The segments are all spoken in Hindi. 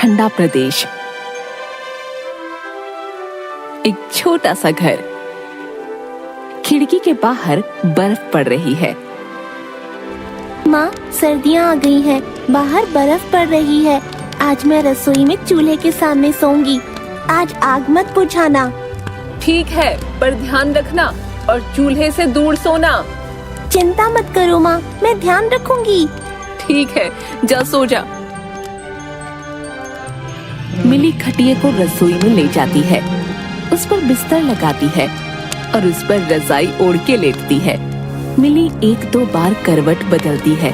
ठंडा प्रदेश। एक छोटा सा घर, खिड़की के बाहर बर्फ पड़ रही है। माँ, सर्दियाँ आ गई हैं, बाहर बर्फ पड़ रही है। आज मैं रसोई में चूल्हे के सामने सोऊंगी। आज आग मत बुझाना। ठीक है, पर ध्यान रखना और चूल्हे से दूर सोना। चिंता मत करो माँ, मैं ध्यान रखूंगी। ठीक है, जा सो जा। मिली खटिये को रसोई में ले जाती है, उस पर बिस्तर लगाती है और उस पर रजाई ओढ़ के लेटती है। मिली एक दो बार करवट बदलती है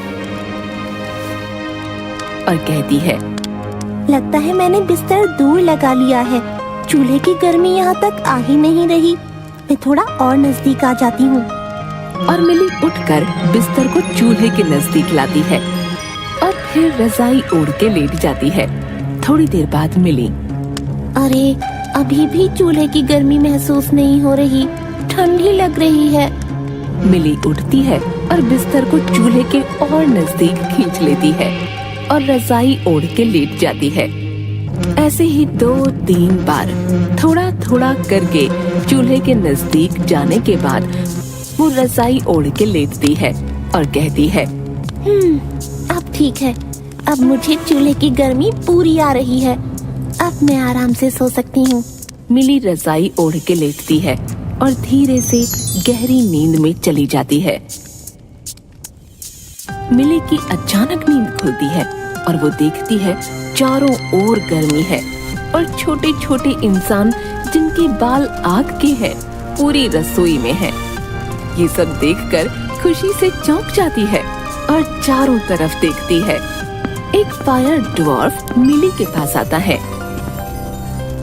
और कहती है, लगता है मैंने बिस्तर दूर लगा लिया है। चूल्हे की गर्मी यहाँ तक आ ही नहीं रही। मैं थोड़ा और नजदीक आ जाती हूँ। और मिली उठकर बिस्तर को चूल्हे के नजदीक लाती है और फिर रजाई ओढ़ के लेट जाती है। थोड़ी देर बाद मिली, अरे अभी भी चूल्हे की गर्मी महसूस नहीं हो रही, ठंडी लग रही है। मिली उठती है और बिस्तर को चूल्हे के और नजदीक खींच लेती है और रजाई ओढ़ के लेट जाती है। ऐसे ही 2-3 बार थोड़ा थोड़ा करके चूल्हे के नजदीक जाने के बाद वो रजाई ओढ़ के लेटती है और कहती है, अब ठीक है। अब मुझे चूल्हे की गर्मी पूरी आ रही है। अब मैं आराम से सो सकती हूँ। मिली रजाई ओढ़ के लेटती है और धीरे से गहरी नींद में चली जाती है। मिली की अचानक नींद खुलती है और वो देखती है चारों ओर गर्मी है और छोटे छोटे इंसान जिनके बाल आग के हैं पूरी रसोई में हैं। ये सब देखकर खुशी से चौंक जाती है और चारों तरफ देखती है। एक फायर ड्वार्फ मिली के पास आता है।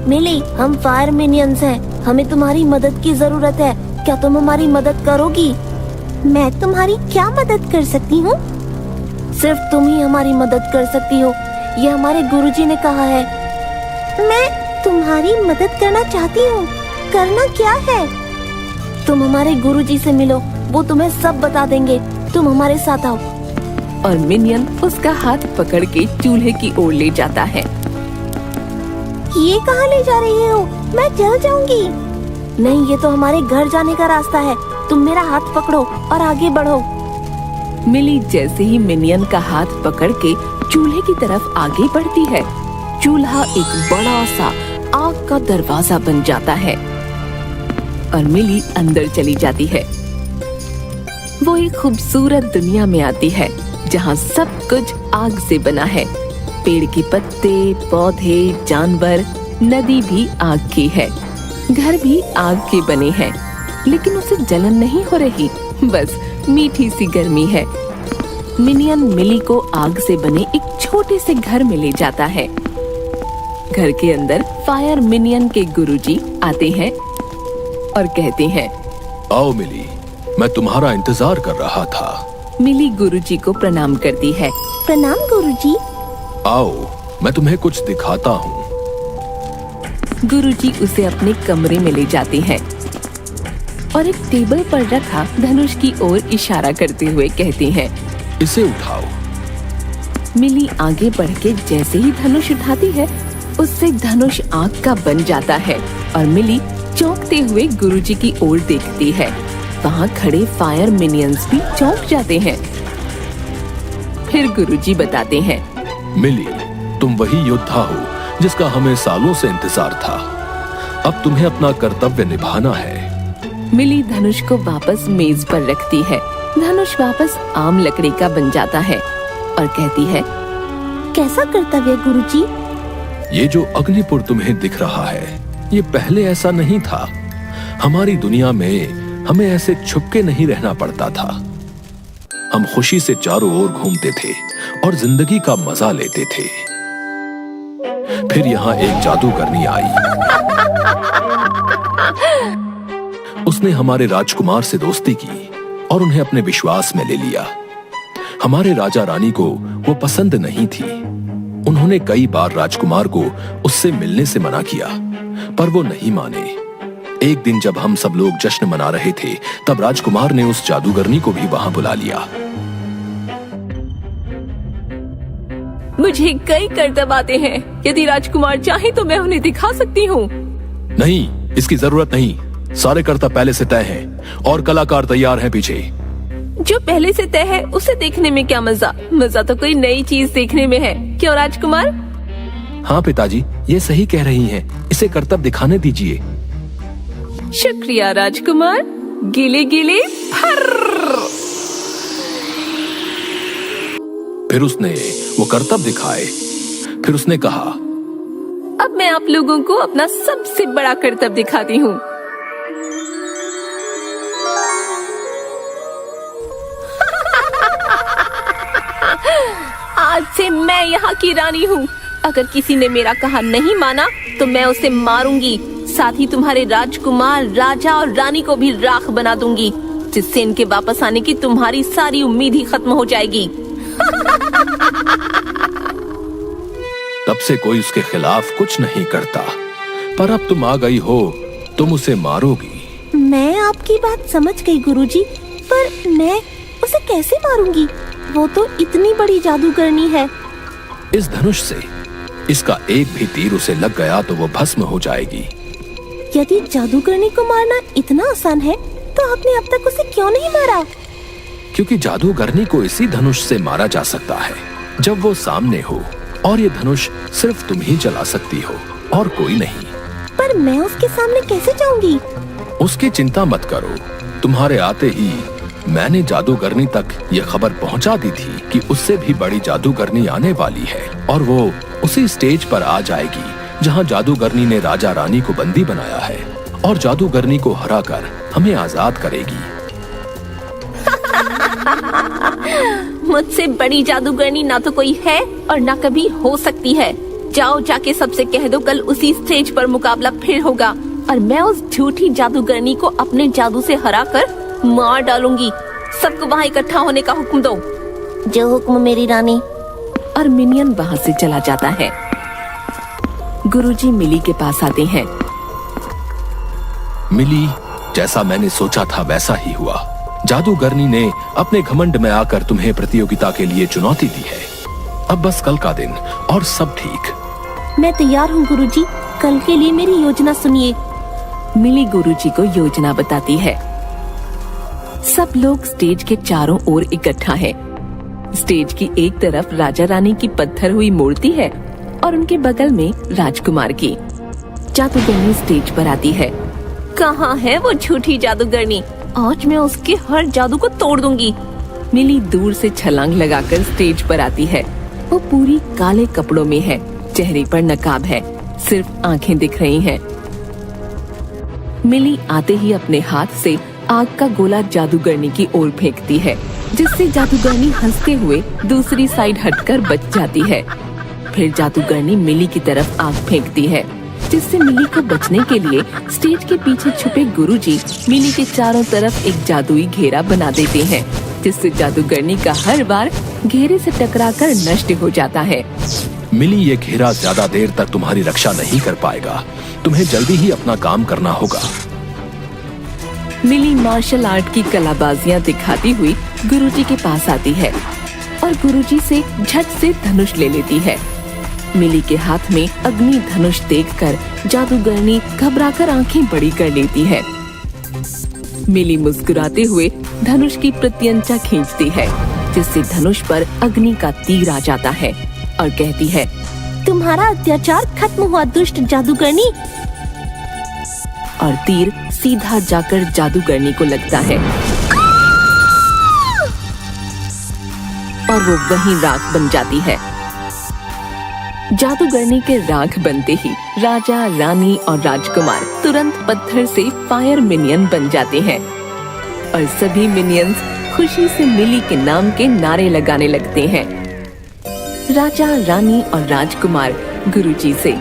मिली, हम फायर मिनियंस हैं। हमें तुम्हारी मदद की जरूरत है। क्या तुम हमारी मदद करोगी? मैं तुम्हारी क्या मदद कर सकती हूँ? सिर्फ तुम ही हमारी मदद कर सकती हो, ये हमारे गुरुजी ने कहा है। मैं तुम्हारी मदद करना चाहती हूँ। करना क्या है? तुम हमारे गुरुजी से मिलो, वो तुम्हें सब बता देंगे। तुम हमारे साथ आओ। और मिनियन उसका हाथ पकड़ के चूल्हे की ओर ले जाता है। ये कहाँ ले जा रही हो? मैं जल जाऊंगी। नहीं, ये तो हमारे घर जाने का रास्ता है। तुम मेरा हाथ पकड़ो और आगे बढ़ो। मिली जैसे ही मिनियन का हाथ पकड़ के चूल्हे की तरफ आगे बढ़ती है, चूल्हा एक बड़ा सा आग का दरवाजा बन जाता है और मिली अंदर चली जाती है। वो एक खूबसूरत दुनिया में आती है जहाँ सब कुछ आग से बना है। पेड़ के पत्ते, पौधे, जानवर, नदी भी आग की है। घर भी आग के बने हैं, लेकिन उसे जलन नहीं हो रही, बस मीठी सी गर्मी है। मिनियन मिली को आग से बने एक छोटे से घर में ले जाता है। घर के अंदर फायर मिनियन के गुरुजी आते हैं और कहते हैं, आओ मिली, मैं तुम्हारा इंतजार कर रहा था। मिली गुरुजी को प्रणाम करती है। प्रणाम गुरुजी। आओ, मैं तुम्हें कुछ दिखाता हूँ। गुरुजी उसे अपने कमरे में ले जाते हैं और एक टेबल पर रखा धनुष की ओर इशारा करते हुए कहते हैं, इसे उठाओ। मिली आगे बढ़ के जैसे ही धनुष उठाती है, उससे धनुष आग का बन जाता है और मिली चौंकते हुए गुरुजी की ओर देखती है। वहाँ खड़े फायर मिनियंस भी चौंक जाते हैं। फिर गुरुजी बताते हैं, मिली, तुम वही योद्धा हो जिसका हमें सालों से इंतजार था। अब तुम्हें अपना कर्तव्य निभाना है। मिली धनुष को वापस मेज पर रखती है। धनुष वापस आम लकड़ी का बन जाता है और कहती है, कैसा कर्तव्य गुरुजी? ये जो अग्निपुर तुम्हें दिख रहा है, ये पहले ऐसा नहीं था। हमारी दुनिया में हमें ऐसे छुपके नहीं रहना पड़ता था। हम खुशी से चारों ओर घूमते थे और जिंदगी का मजा लेते थे। फिर यहाँ एक जादूगरनी आई। उसने हमारे राजकुमार से दोस्ती की और उन्हें अपने विश्वास में ले लिया। हमारे राजा रानी को वो पसंद नहीं थी। उन्होंने कई बार राजकुमार को उससे मिलने से मना किया, पर वो नहीं माने। एक दिन जब हम सब लोग जश्न मना रहे थे, तब राजकुमार ने उस जादूगरनी को भी वहां बुला लिया। मुझे कई करतब आते हैं। यदि राजकुमार चाहे तो मैं उन्हें दिखा सकती हूँ। नहीं, इसकी जरूरत नहीं। सारे करतब पहले से तय हैं और कलाकार तैयार हैं पीछे। जो पहले से तय है उसे देखने में क्या मजा। मजा तो कोई नई चीज देखने में है, क्यों राजकुमार? हाँ पिताजी, ये सही कह रही हैं। इसे करतब दिखाने दीजिए। शुक्रिया राजकुमार। गीले गीले फर्र। फिर उसने वो करतब दिखाए। फिर उसने कहा, अब मैं आप लोगों को अपना सबसे बड़ा करतब दिखाती हूँ। आज से मैं यहाँ की रानी हूँ। अगर किसी ने मेरा कहा नहीं माना तो मैं उसे मारूंगी। साथ ही तुम्हारे राजकुमार, राजा और रानी को भी राख बना दूंगी, जिससे इनके वापस आने की तुम्हारी सारी उम्मीद ही खत्म हो जाएगी। तब से कोई उसके खिलाफ कुछ नहीं करता। पर अब तुम आ गई हो, तुम उसे मारोगी। मैं आपकी बात समझ गई गुरुजी, पर मैं उसे कैसे मारूंगी? वो तो इतनी बड़ी जादूगरनी है। इस धनुष से इसका एक भी तीर उसे लग गया तो वो भस्म हो जाएगी। यदि जादूगरनी को मारना इतना आसान है तो आपने अब तक उसे क्यों नहीं मारा? क्योंकि जादूगरनी को इसी धनुष से मारा जा सकता है जब वो सामने हो, और ये धनुष सिर्फ तुम ही चला सकती हो और कोई नहीं। पर मैं उसके सामने कैसे जाऊंगी? उसकी चिंता मत करो। तुम्हारे आते ही मैंने जादूगरनी तक ये खबर पहुंचा दी थी कि उससे भी बड़ी जादूगरनी आने वाली है, और वो उसी स्टेज पर आ जाएगी जहां जादूगरनी ने राजा रानी को बंदी बनाया है, और जादूगरनी को हराकर हमें आजाद करेगी। मुझसे बड़ी जादूगरनी ना तो कोई है और ना कभी हो सकती है। जाओ जाके सबसे कह दो कल उसी स्टेज पर मुकाबला फिर होगा, और मैं उस झूठी जादूगरनी को अपने जादू से हराकर मार डालूंगी। सबको वहाँ इकट्ठा होने का हुक्म दो। जो हुक्म मेरी रानी। और मिनियन वहाँ से चला जाता है। गुरुजी मिली के पास आते हैं। मिली, जैसा मैंने सोचा था वैसा ही हुआ। जादूगरनी ने अपने घमंड में आकर तुम्हें प्रतियोगिता के लिए चुनौती दी है। अब बस कल का दिन और सब ठीक। मैं तैयार हूँ गुरुजी, कल के लिए मेरी योजना सुनिए। मिली गुरुजी को योजना बताती है। सब लोग स्टेज के चारों ओर इकट्ठा है। स्टेज की एक तरफ राजा रानी की पत्थर हुई मूर्ति है और उनके बगल में राजकुमार की। जादूगरनी स्टेज पर आती है। कहाँ है वो झूठी जादूगरनी? आज मैं उसके हर जादू को तोड़ दूंगी। मिली दूर से छलांग लगाकर स्टेज पर आती है। वो पूरी काले कपड़ों में है, चेहरे पर नकाब है, सिर्फ आंखें दिख रही हैं। मिली आते ही अपने हाथ से आग का गोला जादूगरनी की ओर फेंकती है, जिससे जादूगरनी हंसते हुए दूसरी साइड हटकर बच जाती है। फिर जादूगरनी मिली की तरफ आग फेंकती है, जिससे मिली को बचने के लिए स्टेज के पीछे छुपे गुरुजी मिली के चारों तरफ एक जादुई घेरा बना देते हैं, जिससे जादूगरनी का हर बार घेरे से टकराकर नष्ट हो जाता है। मिली, ये घेरा ज्यादा देर तक तुम्हारी रक्षा नहीं कर पाएगा। तुम्हें जल्दी ही अपना काम करना होगा। मिली मार्शल आर्ट की कलाबाजियां दिखाती हुई गुरुजी के पास आती है और गुरुजी से झट से धनुष ले लेती है। मिली के हाथ में अग्नि धनुष देखकर जादूगरनी घबराकर आंखें बड़ी कर लेती है। मिली मुस्कुराते हुए धनुष की प्रत्यंचा खींचती है, जिससे धनुष पर अग्नि का तीर आ जाता है और कहती है, तुम्हारा अत्याचार खत्म हुआ दुष्ट जादूगरनी। और तीर सीधा जाकर जादूगरनी को लगता है और वो वहीं राख बन जाती है। जादूगरनी के राख बनते ही राजा, रानी और राजकुमार तुरंत पत्थर से फायर मिनियन बन जाते हैं और सभी मिनियंस खुशी से मिली के नाम के नारे लगाने लगते हैं। राजा, रानी और राजकुमार गुरुजी से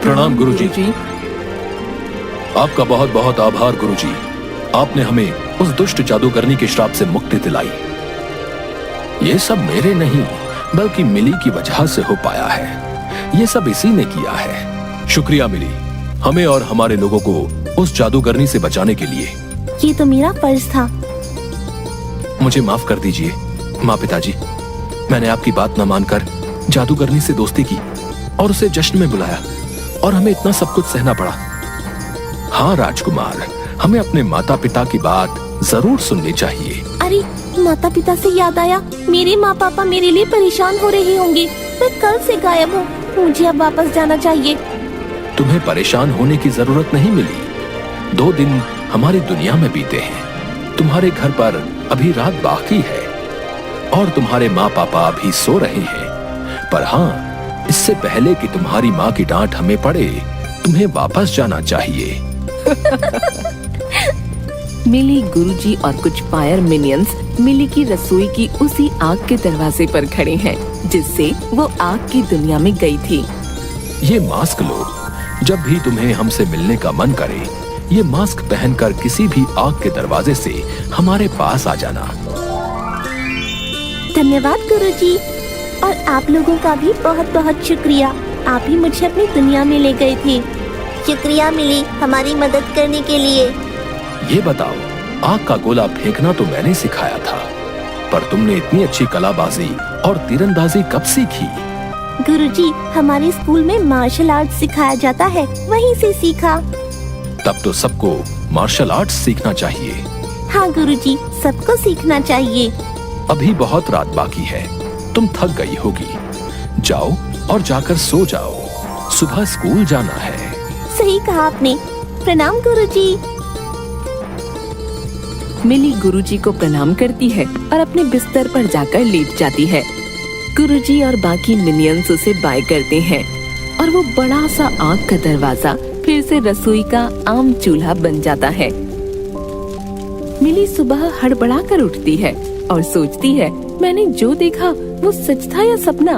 प्रणाम गुरुजी। आपका बहुत बहुत आभार गुरुजी। आपने हमें उस दुष्ट जादूगरनी के श्राप से मुक्ति दिलाई। ये सब मेरे नहीं बल्कि मिली की वजह से हो पाया है। ये सब इसी ने किया है। शुक्रिया मिली, हमें और हमारे लोगों को उस जादूगरनी से बचाने के लिए। ये तो मेरा फर्ज था। मुझे माफ कर दीजिए माँ पिताजी, मैंने आपकी बात न मानकर जादूगरनी से दोस्ती की और उसे जश्न में बुलाया और हमें इतना सब कुछ सहना पड़ा। हाँ राजकुमार, हमें अपने माता पिता की बात जरूर सुननी चाहिए। अरे माता पिता से याद आया, मेरे माँ पापा मेरे लिए परेशान हो रहे होंगे। मैं कल से गायब हूँ, मुझे अब वापस जाना चाहिए। तुम्हें परेशान होने की जरूरत नहीं मिली। 2 दिन हमारी दुनिया में बीते हैं। तुम्हारे घर पर अभी रात बाकी है और तुम्हारे माँ पापा अभी सो रहे हैं। पर हाँ, इससे पहले कि तुम्हारी माँ की डांट हमें पड़े, तुम्हें वापस जाना चाहिए। मिली, गुरुजी और कुछ फायर मिनियंस मिली की रसोई की उसी आग के दरवाजे पर खड़े हैं जिससे वो आग की दुनिया में गई थी। ये मास्क लो। जब भी तुम्हें हमसे मिलने का मन करे, ये मास्क पहनकर किसी भी आग के दरवाजे से हमारे पास आ जाना। धन्यवाद गुरुजी, और आप लोगों का भी बहुत बहुत शुक्रिया। आप ही मुझे अपनी दुनिया में ले गए थे। शुक्रिया मिली हमारी मदद करने के लिए। ये बताओ, आग का गोला फेंकना तो मैंने सिखाया था, पर तुमने इतनी अच्छी कलाबाजी और तीरंदाजी कब सीखी? गुरुजी, हमारे स्कूल में मार्शल आर्ट सिखाया जाता है, वहीं से सीखा। तब तो सबको मार्शल आर्ट्स सीखना चाहिए। हाँ गुरुजी, सबको सीखना चाहिए। अभी बहुत रात बाकी है, तुम थक गई होगी। जाओ और जाकर सो जाओ, सुबह स्कूल जाना है। सही कहा आपने। प्रणाम गुरुजी। मिली गुरुजी को प्रणाम करती है और अपने बिस्तर पर जाकर लेट जाती है। गुरुजी और बाकी मिनियंस उसे बाय करते हैं और वो बड़ा सा आग का दरवाजा फिर से रसोई का आम चूल्हा बन जाता है। मिली सुबह हड़बड़ा कर उठती है और सोचती है, मैंने जो देखा वो सच था या सपना।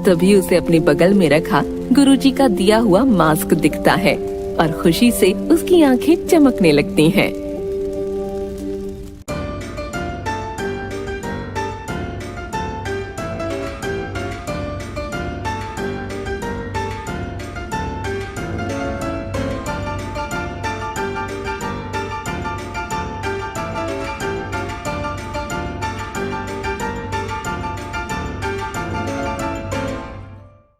तभी उसे अपने बगल में रखा गुरुजी का दिया हुआ मास्क दिखता है और खुशी से उसकी आंखें चमकने लगती हैं।